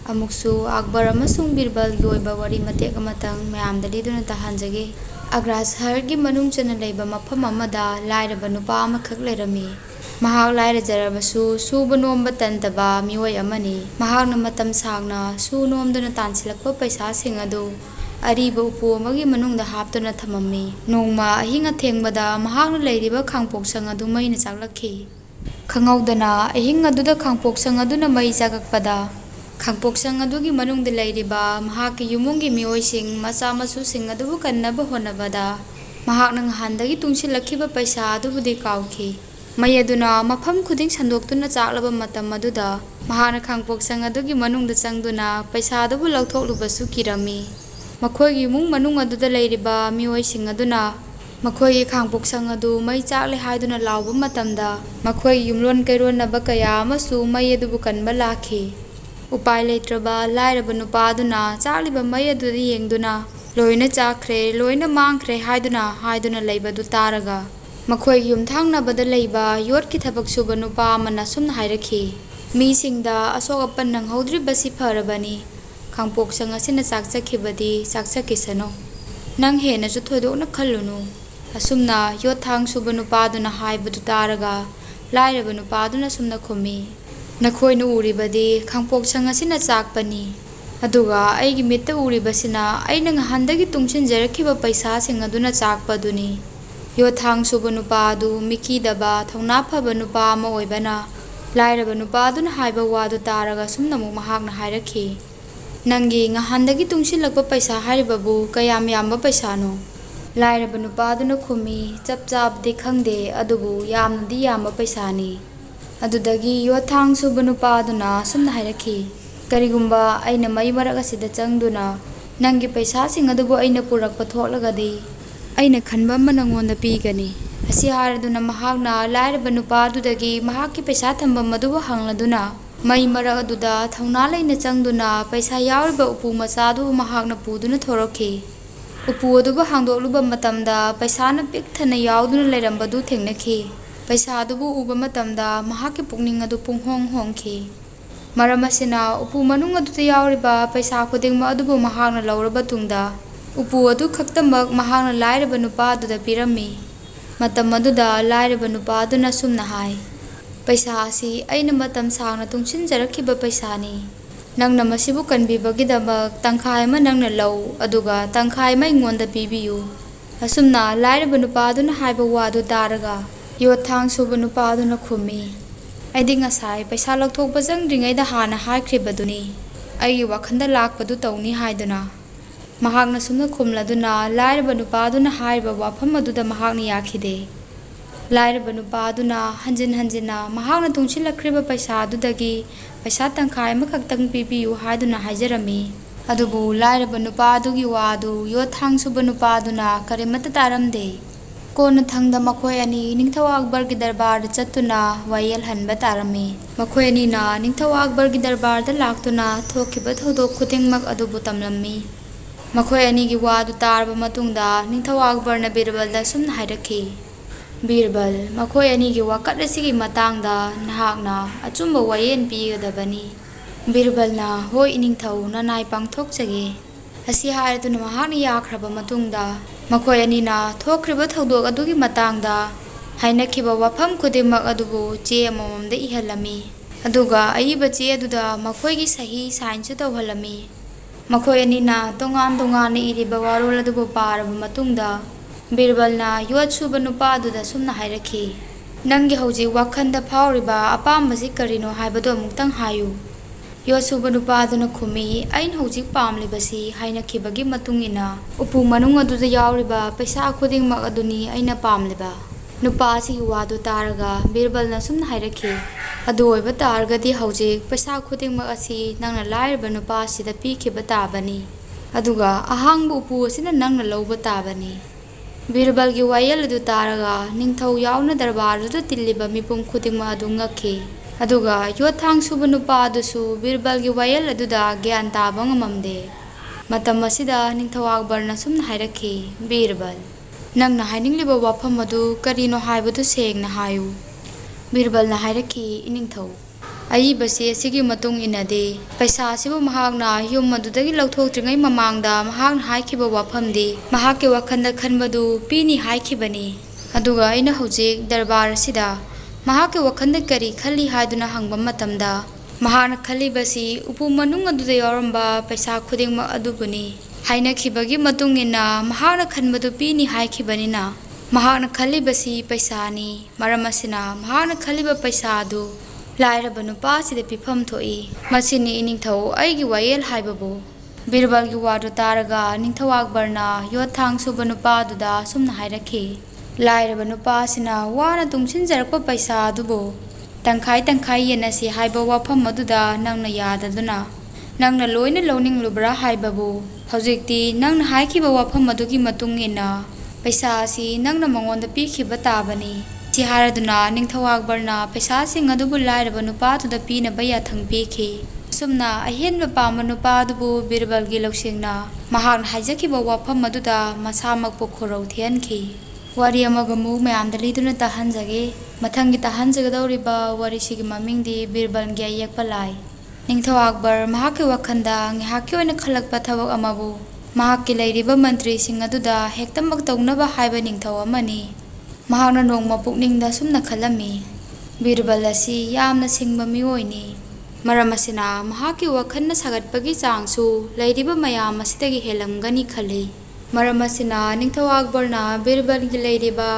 अमुक्सु अकबर अमसुंग बीरबल की ओइबा वरी मतेक अमतंग मयामदा लिदुना ताहानजगे। आग्रा शहर की मनुंग चना लेबा मफम अमदा लाइरबा नुपा अमखक लेरमी। महाक लाइरजरबसु सुबा नोमबा तंतबा मिओय अमनी। महाकना मतम सागना सु नोमदुना तानसिलकपा पैसासिंग अदु अरीबा उपु अमगी मनुंगदा हापतुना थमम्मी। नोंगमा अहिंग अथेंगबदा महाकना लेरिबा खांगपोक्संग अदु मैना चागलखी। खंगौदना अहिंग अदुदा खांगपोक्संग अदुना मै चागकपदा खांगपोक्संग अदुगी मनुंगदा लेरिबा महाकि युमुंगी मिओयसिंग मचा मसुसिंग अदुबु कन्नबा होनबदा महाकना ngahanda tungsilakhiba paisa adubudi kaukhi। मै अदुना मफम खुदिंग संदोक्तुना चाकलबा मतम अदुदा महाकना खांगपोक्संग अदुगी मनुंगदा चंगदुना पैसा अदुबु लौथोकलुबसु किरमी। मखोयगी इमुंग मनुंग अदुदा लेरिबा मिओयसिंग अदुना मखोयगी खांगपोक्संग अदु मै चाकले हाइदुना लाउबा मतमदा मखोयगी युमलोन कैरोनबा कया अमसु मै अदुबु कन्बा लाखी। उपाय लेत्रबा लाइरबा नुपा अदुना चाकलिबा मै अदुदा येंगदुना लोइना चाखरे लोइना मांगखरे हाइदुना लेबदु तारगा मखोयगी युमथांगनबदा लेबा योटकी थबक सुबा नुपा अमना सुमना हाइरखी। मीसिंगदा असोक अपन नंगहौद्रिबसि फरबनी खांगपोक्संग असिना चाकचखिबदी चाकचखिसनो नंग हेनसु थोइदोकना खल्लुनु। असुमना योथांग सुबा नुपादुना हाइबदु तारगा लाइरबा नुपादुना सुमना खुमी। नखोइना उरिबदी खांगपोक्संग असिना चाकपनी अदुगा अैगी मित्ता उरिबसिना अैना ngahanda tungsinजरखिबा पैसासिंग अदुना चाकपदुनी। योथांग सुबा नुपा अदु मिकीदबा थौना फबा नुपा अमा ओइबना लाइरबा नुपादुना हाइबा वादु तारगा सुमनामुक महाकना हाइरखी। नंगी ngahanda tungsilakpa पैसा हाइरिबाबु कयाम यामबा पैसानो। लाइरबा नुपादुना खुमी चप चापदि खंगदे अदुबु यामनदि यामबा पैसानी। अदुदगी योथांग सुबा नुपादुना सुमना हाइरखी करिगुम्बा अैना मै मरक असिदा चंगदुना नंगी पैसासिंग अदुबु अैना पुरकपा थोकलगदि अैना खनबा अमा नंगोंदा पीगनी। असि हारदुना महाकना लाइरबा नुपादुदगी महाकि पैसा थंबम अदुबु हंगलदुना मै मरक अदुदा थौना लैना चंगदुना पैसा याउरिबा उपु मचादु महाकना पुदुना थोरखी। उपु अदुबु हांदोकलुबा मतमदा पैसाना पिकथना याउदुना लेरंबदु थेंगनखी। पैसा अदुबु उबा मतमदा महाकि पुकनिंग अदु पुंगहोंग होंगखी। मरम असिना उपु मनुंग अदुदा याउरिबा पैसा खुदिंगमा अदुबु महाकना लौरबा तुंगदा उपु अदु खक्तमक महाकना लाइरबा नुपा अदुदा पिरम्मी। मतम अदुदा लाइरबा नुपा अदुना सुमना हाय पैसा असी अैना मतम सागना तungsinजरखिबा पैसानी। नंगना मसिबु कनबिबगिदमक तंखाय अमा नंगना लौ अदुगा तंखाय अमा अैंगोंदा पिबियु। असुमना लाइरबा नुपा अदुना हाइबा वादु तारगा योथांग सुबा नुपा अदुना खुमी अैदि ngасai पैसा लौथोकपा चंगद्रिङैदा हाना हाइख्रिबदुनी अैगी वाखंदा लाकपदु तौनी हाइदुना। महाकना सुमना खुमलदुना लाइरबा नुपा अदुना हाइबा वाफम अदुदा महाकना याखिदे। लाइरबा नुपा अदुना हंजिन हंजिना महाकना तungsilakkhriba पैसा अदुदगी पैसा तंखाय अमखक्तंग पिबियु हाइदुना हाइजरमी। अदुबु लाइरबा नुपा अदुगी वादु योथांग सुबा नुपा अदुना करिमता तारमदे। कोना थंगदा मखोय अनि निंगथौ अकबर की दरबार चतुना वायल हनबा तारमी। मखोय अनिना निंगथौ अकबर की दरबार दा लाक्तुना थोखिबा थौदोक खुदिंगमक अदुबु तमलम्मी। मखोय अनिगी वादु तारबा मतुंगदा निंगथौ अकबरना बीरबलदा सुमना हाइरखी। बीरबल मखोय अनिगी वाकत असिगी मतांगदा नहाकना अचुंबा वायेन पीगदबनी। बीरबलना होय निंगथौ ननाय पांगथोकजगे। असि हाइरदुना महाकना याख्रबा मतुंगदा मखोय अनिना थोखरिबा थौदोक अदुगी मतांगदा हाइनखिबा वाफम खुदिंमक अदुबु चे अमममदा इहलमी। अदुगा अइबा चे अदुदा मखोयगी सही साइनसु तौहलमी। मखोय अनिना तोंगान तोंगान इरिबा वारोल अदुबु पारबा मतुंगदा बीरबलना योट सुबा नुपा अदुदा सुमना हाइरखी। नंगी हौजिक वाखंदा फाउरिबा अपामबसि करिनो हाइबदो अमुक्तंग हायु। योट सुबा नुपा अदुना खुमी अैन हौजिक पामलिबसि हाइनखिबगी मतुंगिना उपु मनुंग अदुदा याउरिबा पैसा खुदिंगमक अदुनी अैना पामलिबा। नुपा असिगी वादु तारगा बीरबलना सुमना हाइरखी अदु ओइबा तारगदि हौजिक पैसा खुदिंगमक असि नंगना लाइरबा नुपा असिदा पीखिबा ताबनी अदुगा अहांगबा उपु असिना नंगना लौबा ताबनी। बीरबलगी वायल अदु तारगा निंगथौ याउना दरबारदुदा तिल्लिबा मिपुम खुदिंगमक अदु ngakhi। अदुगा योथांग सुबा नुपा अदुसु बीरबलगी वायल अदुदा ग्यान ताबा ngamamde। मतम असिदा निंगथौ अकबरना सुमना हाइरखी बीरबल नंगना हाइनिंगलिबा वाफम अदु करिनो हाइबदु सेंगना हायु। बीरबलना हाइरखी इनिंगथौ ꯑꯏꯕꯁꯤ ꯑꯁꯤꯒꯤ ꯃꯇꯨꯡ ꯏꯟꯅꯗꯤ ꯄꯩꯁꯥ ꯑꯁꯤꯕꯨ ꯃꯍꯥꯛꯅ ꯌꯨꯝ ꯑꯗꯨꯗꯒꯤ ꯂꯧꯊꯣꯛꯇ꯭ꯔꯤꯉꯩ ꯃꯃꯥꯡꯗ ꯃꯍꯥꯛꯅ ꯍꯥꯏꯈꯤꯕ ꯋꯥꯐꯝꯗꯤ ꯃꯍꯥꯛꯀꯤ ꯋꯥꯈꯜꯗ ꯈꯟꯕꯗꯨ ꯄꯤꯅꯤ ꯍꯥꯏꯈꯤꯕꯅꯤ꯫ ꯑꯗꯨꯒ ꯑꯩꯅ ꯍꯧꯖꯤꯛ ꯗꯔꯕꯥꯔ ꯑꯁꯤꯗ ꯃꯍꯥꯛꯀꯤ ꯋꯥꯈꯜꯗ ꯀꯔꯤ ꯈꯜꯂꯤ ꯍꯥꯏꯗꯨꯅ ꯍꯪꯕ ꯃꯇꯝꯗ ꯃꯍꯥꯛꯅ ꯈꯜꯂꯤꯕꯁꯤ ꯎꯄꯨ ꯃꯅꯨꯡ ꯑꯗꯨꯗ ꯌꯥꯎꯔꯝꯕ ꯄꯩꯁꯥ ꯈꯨꯗꯤꯡꯃꯛ ꯑꯗꯨꯕꯨꯅꯤ꯫ ꯍꯥꯏꯅꯈꯤꯕꯒꯤ ꯃꯇꯨꯡ ꯏꯟꯅ ꯃꯍꯥꯛꯅ ꯈꯟꯕꯗꯨ ꯄꯤꯅꯤ ꯍꯥꯏꯈꯤꯕꯅꯤꯅ ꯃꯍꯥꯛꯅ ꯈꯜꯂꯤꯕꯁꯤ ꯄꯩꯁꯥꯅꯤ꯫ ꯃꯔꯝ ꯑꯁꯤꯅ ꯃꯍꯥꯛꯅ ꯈꯜꯂꯤꯕ ꯄꯩꯁꯥ ꯑꯗꯨ ꯂꯥꯏꯔꯕ ꯅꯨꯄꯥ ꯑꯁꯤꯗ ꯄꯤꯐꯝ ꯊꯣꯛꯏ꯫ ꯃꯁꯤꯅꯤ ꯏꯅꯤꯡꯊꯧ ꯑꯩꯒꯤ ꯋꯥꯌꯦꯜ ꯍꯥꯏꯕꯕꯨ꯫ ꯕꯤꯔꯕꯜꯒꯤ ꯋꯥꯗꯨ ꯇꯥꯔꯒ ꯅꯤꯡꯊꯧ ꯑꯛꯕꯔꯅ ꯌꯣꯠꯊꯥꯡ ꯁꯨꯕ ꯅꯨꯄꯥ ꯑꯗꯨꯗ ꯑꯁꯨꯝꯅ ꯍꯥꯏꯔꯛꯈꯤ, ꯂꯥꯏꯔꯕ ꯅꯨꯄꯥ ꯑꯁꯤꯅ ꯋꯥꯅ ꯇꯨꯡꯁꯤꯟꯖꯔꯛꯄ ꯄꯩꯁꯥ ꯑꯗꯨꯕꯨ ꯇꯪꯈꯥꯏ ꯇꯪꯈꯥꯏ ꯌꯦꯟꯅꯁꯤ ꯍꯥꯏꯕ ꯋꯥꯐꯝ ꯑꯗꯨꯗ ꯅꯪꯅ ꯌꯥꯗꯗꯨꯅ ꯅꯪꯅ ꯂꯣꯏꯅ ꯂꯧꯅꯤꯡꯂꯨꯕ꯭ꯔꯥ ꯍꯥꯏꯕꯕꯨ ꯍꯧꯖꯤꯛꯇꯤ ꯅꯪꯅ ꯍꯥꯏꯈꯤꯕ ꯋꯥꯐꯝ ꯑꯗꯨꯒꯤ ꯃꯇꯨꯡ ꯏꯟꯅ ꯄꯩꯁꯥ ꯑꯁꯤ ꯅꯪꯅ ꯃꯉꯣꯟꯗ ꯄꯤꯈꯤꯕ ꯇꯥꯕꯅꯤ꯫ ꯁꯤ ꯍꯥꯏꯔꯗꯨꯅ ꯅꯤꯡꯊꯧ ꯑꯛꯕꯔꯅ ꯄꯩꯁꯥꯁꯤꯡ ꯑꯗꯨꯕꯨ ꯂꯥꯏꯔꯕ ꯅꯨꯄꯥ ꯑꯗꯨꯗ ꯄꯤꯅꯕ ꯌꯥꯊꯪ ꯄꯤꯈꯤ꯫ ꯑꯁꯨꯝꯅ ꯑꯍꯦꯟꯕ ꯄꯥꯝꯕ ꯅꯨꯄꯥ ꯑꯗꯨꯕꯨ ꯕꯤꯔꯕꯜꯒꯤ ꯂꯧꯁꯤꯡꯅ ꯃꯍꯥꯛꯅ ꯍꯥꯏꯖꯈꯤꯕ ꯋꯥꯐꯝ ꯑꯗꯨꯗ ꯃꯁꯥꯃꯛꯄꯨ ꯈꯨꯔꯧ ꯊꯤꯍꯟꯈꯤ꯫ ꯋꯥꯔꯤ ꯑꯃꯒ ꯑꯃꯨꯛ ꯃꯌꯥꯝꯗ ꯂꯤꯗꯨꯅ ꯇꯥꯍꯟꯖꯒꯦ꯫ ꯃꯊꯪꯒꯤ ꯇꯥꯍꯟꯖꯒꯗꯧꯔꯤꯕ ꯋꯥꯔꯤꯁꯤꯒꯤ ꯃꯃꯤꯡꯗꯤ ꯕꯤꯔꯕꯜꯒꯤ ꯑꯌꯦꯛꯄ ꯂꯥꯏ꯫ ꯅꯤꯡꯊꯧ ꯑꯛꯕꯔ ꯃꯍꯥꯛꯀꯤ ꯋꯥꯈꯜꯗ ꯉꯥꯏꯍꯥꯛꯀꯤ ꯑꯣꯏꯅ ꯈꯜꯂꯛꯄ ꯊꯕꯛ ꯑꯃꯕꯨ ꯃꯍꯥꯛꯀꯤ ꯂꯩꯔꯤꯕ ꯃꯟꯇ꯭ꯔꯤꯁꯤꯡ ꯑꯗꯨꯗ ꯍꯦꯛꯇꯃꯛ ꯇꯧꯅꯕ ꯍꯥꯏꯕ ꯅꯤꯡꯊꯧ ꯑꯃꯅꯤ꯫ ꯃꯍꯥꯛꯅ ꯅꯣꯡꯃ ꯄꯨꯛꯅꯤꯡꯗ ꯑꯁꯨꯝꯅ ꯈꯜꯂꯝꯃꯤ, ꯕꯤꯔꯕꯜ ꯑꯁꯤ ꯌꯥꯝꯅ ꯁꯤꯡꯕ ꯃꯤꯑꯣꯏꯅꯤ꯫ ꯃꯔꯝ ꯑꯁꯤꯅ ꯃꯍꯥꯛꯀꯤ ꯋꯥꯈꯜꯅ ꯁꯥꯒꯠꯄꯒꯤ ꯆꯥꯡꯁꯨ ꯂꯩꯔꯤꯕ ꯃꯌꯥꯝ ꯑꯁꯤꯗꯒꯤ ꯍꯦꯜꯂꯝꯒꯅꯤ ꯈꯜꯂꯤ꯫ ꯃꯔꯝ ꯑꯁꯤꯅ ꯅꯤꯡꯊꯧ ꯑꯛꯕꯔꯅ ꯕꯤꯔꯕꯜꯒꯤ ꯂꯩꯔꯤꯕ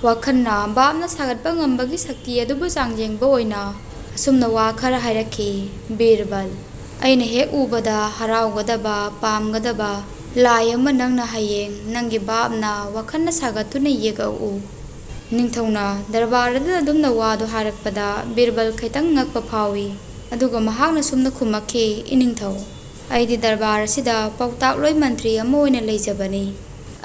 ꯋꯥꯈꯜꯅ ꯚꯥꯞꯅ ꯁꯥꯒꯠꯄ ꯉꯝꯕꯒꯤ ꯁꯛꯇꯤ ꯑꯗꯨꯕꯨ ꯆꯥꯡꯌꯦꯡꯕ ꯑꯣꯏꯅ ꯑꯁꯨꯝꯅ ꯋꯥ ꯈꯔ ꯍꯥꯏꯔꯛꯈꯤ, ꯕꯤꯔꯕꯜ, ꯑꯩꯅ ꯍꯦꯛ ꯎꯕꯗ ꯍꯔꯥꯎꯒꯗꯕ ꯄꯥꯝꯒꯗꯕ ꯂꯥꯏ ꯑꯃ ꯅꯪꯅ ꯍꯌꯦꯡ ꯅꯪꯒꯤ ꯚꯥꯞꯅ ꯋꯥꯈꯜꯅ ꯁꯥꯒꯠꯇꯨꯅ ꯌꯦꯛꯑꯛꯎ꯫ ꯅꯤꯡꯊꯧꯅ ꯗꯔꯕꯥꯔ ꯑꯗꯨꯗ ꯑꯗꯨꯝꯅ ꯋꯥꯗꯨ ꯍꯥꯏꯔꯛꯄꯗ ꯕꯤꯔꯕꯜ ꯈꯤꯇꯪ ꯉꯛꯄ ꯐꯥꯎꯏ꯫ ꯑꯗꯨꯒ ꯃꯍꯥꯛꯅ ꯁꯨꯝꯅ ꯈꯨꯝꯃꯛꯈꯤ, ꯏꯅꯤꯡꯊꯧ, ꯑꯩꯗꯤ ꯗꯔꯕꯥꯔ ꯑꯁꯤꯗ ꯄꯥꯎꯇꯥꯛꯂꯣꯏ ꯃꯟꯇ꯭ꯔꯤ ꯑꯃ ꯑꯣꯏꯅ ꯂꯩꯖꯕꯅꯤ꯫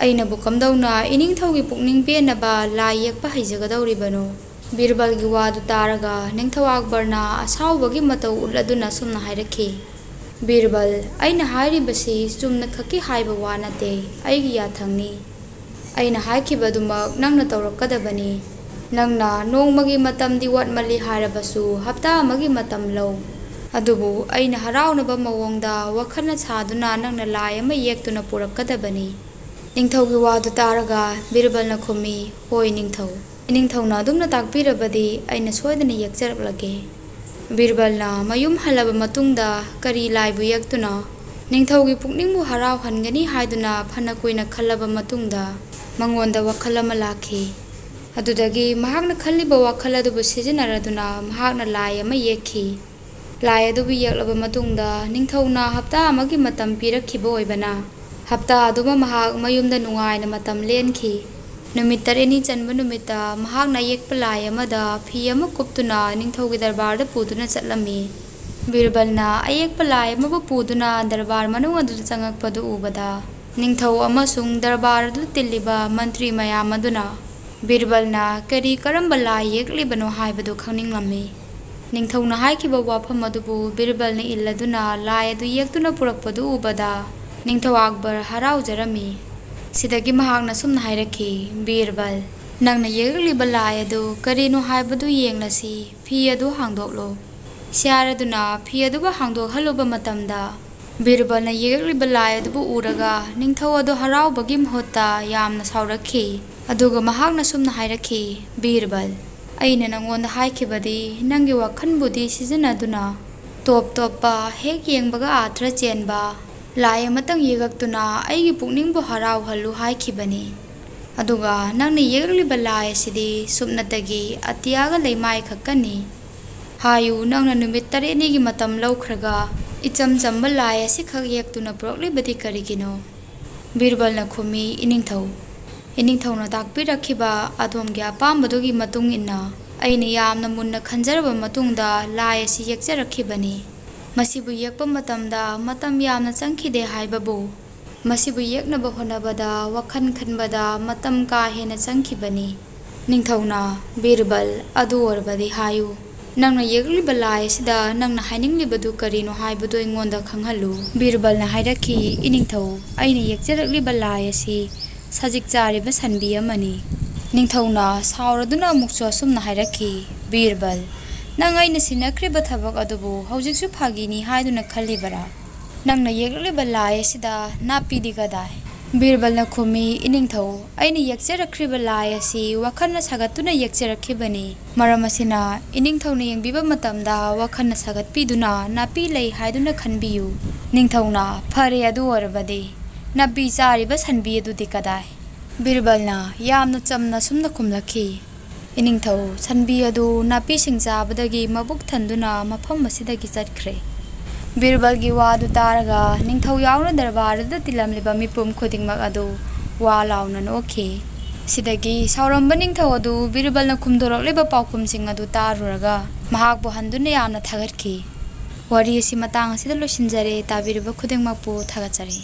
ꯑꯩꯅꯕꯨ ꯀꯝꯗꯧꯅ ꯏꯅꯤꯡꯊꯧꯒꯤ ꯄꯨꯛꯅꯤꯡ ꯄꯦꯟꯅꯕ ꯂꯥꯏ ꯌꯦꯛꯄ ꯍꯩꯖꯒꯗꯧꯔꯤꯕꯅꯣ꯫ ꯕꯤꯔꯕꯜꯒꯤ ꯋꯥꯗꯨ ꯇꯥꯔꯒ ꯅꯤꯡꯊꯧ ꯑꯛꯕꯔꯅ ꯑꯁꯥꯎꯕꯒꯤ ꯃꯇꯧ ꯎꯠꯂꯗꯨꯅ ꯑꯁꯨꯝꯅ ꯍꯥꯏꯔꯛꯈꯤ, ꯕꯤꯔꯕꯜ, ꯑꯩꯅ ꯍꯥꯏꯔꯤꯕꯁꯤ ꯆꯨꯝꯅ ꯈꯛꯀꯤ ꯍꯥꯏꯕ ꯋꯥ ꯅꯠꯇꯦ, ꯑꯩꯒꯤ ꯌꯥꯊꯪꯅꯤ꯫ ꯑꯩꯅ ꯍꯥꯏꯈꯤꯕꯗꯨꯃꯛ ꯅꯪꯅ ꯇꯧꯔꯛꯀꯗꯕꯅꯤ꯫ ꯅꯪꯅ ꯅꯣꯡꯃꯒꯤ ꯃꯇꯝꯗꯤ ꯋꯥꯠꯃꯜꯂꯤ ꯍꯥꯏꯔꯕꯁꯨ ꯍꯞꯇꯥ ꯑꯃꯒꯤ ꯃꯇꯝ ꯂꯧ꯫ ꯑꯗꯨꯕꯨ ꯑꯩꯅ ꯍꯔꯥꯎꯅꯕ ꯃꯑꯣꯡꯗ ꯋꯥꯈꯜꯅ ꯁꯥꯗꯨꯅ ꯅꯪꯅ ꯂꯥꯏ ꯑꯃ ꯌꯦꯛꯇꯨꯅ ꯄꯨꯔꯛꯀꯗꯕꯅꯤ꯫ ꯅꯤꯡꯊꯧꯒꯤ ꯋꯥꯗꯨ ꯇꯥꯔꯒ ꯕꯤꯔꯕꯜꯅ ꯈꯨꯝꯃꯤ, ꯍꯣꯏ ꯅꯤꯡꯊꯧ, ꯏꯅꯤꯡꯊꯧꯅ ꯑꯗꯨꯝꯅ ꯇꯥꯛꯄꯤꯔꯕꯗꯤ ꯑꯩꯅ ꯁꯣꯏꯗꯅ ꯌꯦꯛꯆꯔꯛꯂꯒꯦ꯫ ꯕꯤꯔꯕꯜꯅ ꯃꯌꯨꯝ ꯍꯜꯂꯕ ꯃꯇꯨꯡꯗ ꯀꯔꯤ ꯂꯥꯏꯕꯨ ꯌꯦꯛꯇꯨꯅ ꯅꯤꯡꯊꯧꯒꯤ ꯄꯨꯛꯅꯤꯡꯕꯨ ꯍꯔꯥꯎꯍꯟꯒꯅꯤ ꯍꯥꯏꯗꯨꯅ ꯐꯅ ꯀꯨꯏꯅ ꯈꯜꯂꯕ ꯃꯇꯨꯡꯗ ꯃꯉꯣꯟꯗ ꯋꯥꯈꯜ ꯑꯃ ꯂꯥꯛꯈꯤ꯫ ꯑꯗꯨꯗꯒꯤ ꯃꯍꯥꯛꯅ ꯈꯜꯂꯤꯕ ꯋꯥꯈꯜ ꯑꯗꯨꯕꯨ ꯁꯤꯖꯤꯟꯅꯔꯗꯨꯅ ꯃꯍꯥꯛꯅ ꯂꯥꯏ ꯑꯃ ꯌꯦꯛꯈꯤ꯫ ꯂꯥꯏ ꯑꯗꯨꯕꯨ ꯌꯦꯛꯂꯕ ꯃꯇꯨꯡꯗ ꯅꯤꯡꯊꯧꯅ ꯍꯞꯇꯥ ꯑꯃꯒꯤ ꯃꯇꯝ ꯄꯤꯔꯛꯈꯤꯕ ꯑꯣꯏꯕꯅ ꯍꯞꯇꯥ ꯑꯗꯨꯃ ꯃꯍꯥꯛ ꯃꯌꯨꯝꯗ ꯅꯨꯡꯉꯥꯏꯅ ꯃꯇꯝ ꯂꯦꯟꯈꯤ꯫ ꯅꯨꯃꯤꯠ 7ꯅꯤ ꯆꯟꯕ ꯅꯨꯃꯤꯠꯇ ꯃꯍꯥꯛꯅ ꯑꯌꯦꯛꯄ ꯂꯥꯏ ꯑꯃꯗ ꯐꯤ ꯑꯃ ꯀꯨꯞꯇꯨꯅ ꯅꯤꯡꯊꯧꯒꯤ ꯗꯔꯕꯥꯔꯗ ꯄꯨꯗꯨꯅ ꯆꯠꯂꯝꯃꯤ꯫ ꯕꯤꯔꯕꯜꯅ ꯑꯌꯦꯛꯄ ꯂꯥꯏ ꯑꯃꯕꯨ ꯄꯨꯗꯨꯅ ꯗꯔꯕꯥꯔ ꯃꯅꯨꯡ ꯑꯗꯨꯗ ꯆꯪꯉꯛꯄꯗꯨ ꯎꯕꯗ ꯅꯤꯡꯊꯧ ꯑꯃꯁꯨꯡ ꯗꯔꯕꯥꯔ ꯑꯗꯨꯗ ꯇꯤꯜꯂꯤꯕ ꯃꯟꯇ꯭ꯔꯤ ꯃꯌꯥꯝ ꯑꯗꯨꯅ ꯕꯤꯔꯕꯜꯅ ꯀꯔꯝꯕ ꯂꯥꯏ ꯌꯦꯛꯂꯤꯕꯅꯣ ꯍꯥꯏꯕꯗꯨ ꯈꯪꯅꯤꯡꯂꯝꯃꯤ꯫ ꯅꯤꯡꯊꯧꯅ ꯍꯥꯏꯈꯤꯕ ꯋꯥꯐꯝ ꯑꯗꯨꯕꯨ ꯕꯤꯔꯕꯜꯅ ꯏꯜꯂꯗꯨꯅ ꯂꯥꯏ ꯑꯗꯨ ꯌꯦꯛꯇꯨꯅ ꯄꯨꯔꯛꯄꯗꯨ ꯎꯕꯗ ꯅꯤꯡꯊꯧ ꯑꯛꯕꯔ ꯍꯔꯥꯎꯖꯔꯝꯃꯤ꯫ ꯁꯤꯗꯒꯤ ꯃꯍꯥꯛꯅ ꯁꯨꯝꯅ ꯍꯥꯏꯔꯛꯈꯤ, ꯕꯤꯔꯕꯜ, ꯅꯪꯅ ꯌꯦꯛꯂꯤꯕ ꯂꯥꯏ ꯑꯗꯨ ꯀꯔꯤꯅꯣ ꯍꯥꯏꯕꯗꯨ ꯌꯦꯡꯂꯁꯤ, ꯐꯤ ꯑꯗꯨ ꯍꯥꯡꯗꯣꯛꯂꯣ꯫ ꯁꯤ ꯍꯥꯏꯔꯗꯨꯅ ꯐꯤ ꯑꯗꯨꯕꯨ ꯍꯥꯡꯗꯣꯛꯍꯜꯂꯨꯕ ꯃꯇꯝꯗ ꯕꯤꯔꯕꯜꯅ ꯌꯦꯛꯂꯤꯕ ꯂꯥꯏ ꯑꯗꯨꯕꯨ ꯎꯔꯒ ꯅꯤꯡꯊꯧ ꯑꯗꯨ ꯍꯔꯥꯎꯕꯒꯤ ꯃꯍꯨꯠꯇ ꯌꯥꯝꯅ ꯁꯥꯎꯔꯛꯈꯤ꯫ ꯑꯗꯨꯒ ꯃꯍꯥꯛꯅ ꯁꯨꯝꯅ ꯍꯥꯏꯔꯛꯈꯤ, ꯕꯤꯔꯕꯜ, ꯑꯩꯅ ꯅꯉꯣꯟꯗ ꯍꯥꯏꯈꯤꯕꯗꯤ ꯅꯪꯒꯤ ꯋꯥꯈꯜꯕꯨꯗꯤ ꯁꯤꯖꯤꯟꯅꯗꯨꯅ ꯇꯣꯞ ꯇꯣꯞꯄ ꯍꯦꯛ ꯌꯦꯡꯕꯒ ꯑꯥꯔꯊ ꯆꯦꯟꯕ ꯂꯥꯏ ꯑꯃꯇꯪ ꯌꯦꯛꯂꯛꯇꯨꯅ ꯑꯩꯒꯤ ꯄꯨꯛꯅꯤꯡꯕꯨ ꯍꯔꯥꯎꯍꯜꯂꯨ ꯍꯥꯏꯈꯤꯕꯅꯤ꯫ ꯑꯗꯨꯒ ꯅꯪꯅ ꯌꯦꯛꯂꯤꯕ ꯂꯥꯏ ꯑꯁꯤꯗꯤ ꯁꯨꯞꯅꯇꯒꯤ ꯑꯇꯤꯌꯥꯒ ꯂꯩꯃꯥꯏ ꯈꯛꯀꯅꯤ꯫ ꯍꯥꯏꯌꯨ, ꯅꯪꯅ ꯅꯨꯃꯤꯠ 7ꯅꯤꯒꯤ ꯃꯇꯝ ꯂꯧꯈ꯭ꯔꯒ ꯏꯆꯝ ꯆꯝꯕ ꯂꯥꯏ ꯑꯁꯤꯈꯛ ꯌꯦꯛꯇꯨꯅ ꯄꯨꯔꯛꯂꯤꯕꯗꯤ ꯀꯔꯤꯒꯤꯅꯣ? ꯕꯤꯔꯕꯜꯅ ꯈꯨꯝꯃꯤ, ꯏꯅꯤꯡꯊꯧ, ꯏꯅꯤꯡꯊꯧꯅ ꯇꯥꯛꯄꯤꯔꯛꯈꯤꯕ ꯑꯗꯣꯝꯒꯤ ꯑꯄꯥꯝꯕꯗꯨꯒꯤ ꯃꯇꯨꯡ ꯏꯟꯅ ꯑꯩꯅ ꯌꯥꯝꯅ ꯃꯨꯟꯅ ꯈꯟꯖꯔꯕ ꯃꯇꯨꯡꯗ ꯂꯥꯏ ꯑꯁꯤ ꯌꯦꯛꯆꯔꯛꯈꯤꯕꯅꯤ꯫ ꯃꯁꯤꯕꯨ ꯌꯦꯛꯄ ꯃꯇꯝꯗ मतम यामना चंखिदे हाइबबु मसिबु येक्नब होनबदा वखन खनबदा मतम का हेना चंखिबनी निंगथौना बीरबल अदु ओरबदि हायु नंगना येगलिब लाय सिदा नंगना हाइनिंगलिबदु करिनो हाइबदु इंगोंदा खंगहलु बीरबलना हाइरखि इनिंगथौ अइना येक्चरक्लिब लाय असि सजिक चारिब सनबि अमनि निंगथौना सावरदुना अमुकसु असुमना हाइरखि बीरबल ꯅꯪ ꯑꯩꯅ ꯁꯤꯟꯅꯈ꯭ꯔꯤꯕ ꯊꯕꯛ ꯑꯗꯨꯕꯨ ꯍꯧꯖꯤꯛꯁꯨ ꯐꯥꯒꯤꯅꯤ ꯍꯥꯏꯗꯨꯅ ꯈꯜꯂꯤꯕꯔꯥ? ꯅꯪꯅ ꯌꯦꯛꯂꯛꯂꯤꯕ ꯂꯥꯏ ꯑꯁꯤꯗ ꯅꯥꯄꯤꯗꯤ ꯀꯗꯥꯏ? ꯕꯤꯔꯕꯜꯅ ꯈꯨꯝꯃꯤ, ꯏꯅꯤꯡꯊꯧ, ꯑꯩꯅ ꯌꯦꯛꯆꯔꯛꯈ꯭ꯔꯤꯕ ꯂꯥꯏ ꯑꯁꯤ ꯋꯥꯈꯜꯅ ꯁꯥꯒꯠꯇꯨꯅ ꯌꯦꯛꯆꯔꯛꯈꯤꯕꯅꯤ꯫ ꯃꯔꯝ ꯑꯁꯤꯅ ꯏꯅꯤꯡꯊꯧꯅ ꯌꯦꯡꯕꯤꯕ ꯃꯇꯝꯗ ꯋꯥꯈꯜꯅ ꯁꯥꯒꯠꯄꯤꯗꯨꯅ ꯅꯥꯄꯤ ꯂꯩ ꯍꯥꯏꯗꯨꯅ ꯈꯟꯕꯤꯌꯨ꯫ ꯅꯤꯡꯊꯧꯅ, ꯐꯔꯦ ꯑꯗꯨ ꯑꯣꯏꯔꯕꯗꯤ ꯅꯥꯄꯤ ꯆꯥꯔꯤꯕ ꯁꯟꯕꯤ ꯑꯗꯨꯗꯤ ꯀꯗꯥꯏ? ꯕꯤꯔꯕꯜꯅ ꯌꯥꯝꯅ ꯆꯝꯅ ꯁꯨꯝꯅ ꯈꯨꯝꯂꯛꯈꯤ, ꯏꯅꯤꯡꯊꯧ, ꯁꯟꯕꯤ ꯑꯗꯨ ꯅꯥꯄꯤꯁꯤꯡ ꯆꯥꯕꯗꯒꯤ ꯃꯕꯨꯛ ꯊꯟꯗꯨꯅ ꯃꯐꯝ ꯑꯁꯤꯗꯒꯤ ꯆꯠꯈ꯭ꯔꯦ꯫ ꯕꯤꯔꯕꯜꯒꯤ ꯋꯥꯗꯨ ꯇꯥꯔꯒ ꯅꯤꯡꯊꯧ ꯌꯥꯎꯅ ꯗꯔꯕꯥꯔꯗꯨꯗ ꯇꯤꯜꯂꯝꯂꯤꯕ ꯃꯤꯄꯨꯝ ꯈꯨꯗꯤꯡꯃꯛ ꯑꯗꯨ ꯋꯥ ꯂꯥꯎꯅ ꯅꯣꯛꯈꯤ꯫ ꯁꯤꯗꯒꯤ ꯁꯥꯎꯔꯝꯕ ꯅꯤꯡꯊꯧ ꯑꯗꯨ ꯕꯤꯔꯕꯜꯅ ꯈꯨꯝꯗꯣꯔꯛꯂꯤꯕ ꯄꯥꯎꯈꯨꯝꯁꯤꯡ ꯑꯗꯨ ꯇꯥꯔꯨꯔꯒ ꯃꯍꯥꯛꯄꯨ ꯍꯟꯗꯨꯅ ꯌꯥꯝꯅ ꯊꯥꯒꯠꯈꯤ꯫ ꯋꯥꯔꯤ ꯑꯁꯤ ꯃꯇꯥꯡ ꯑꯁꯤꯗ ꯂꯣꯏꯁꯤꯟꯖꯔꯦ꯫ ꯇꯥꯕꯤꯔꯤꯕ ꯈꯨꯗꯤꯡꯃꯛꯄꯨ ꯊꯥꯒꯠꯆꯔꯤ꯫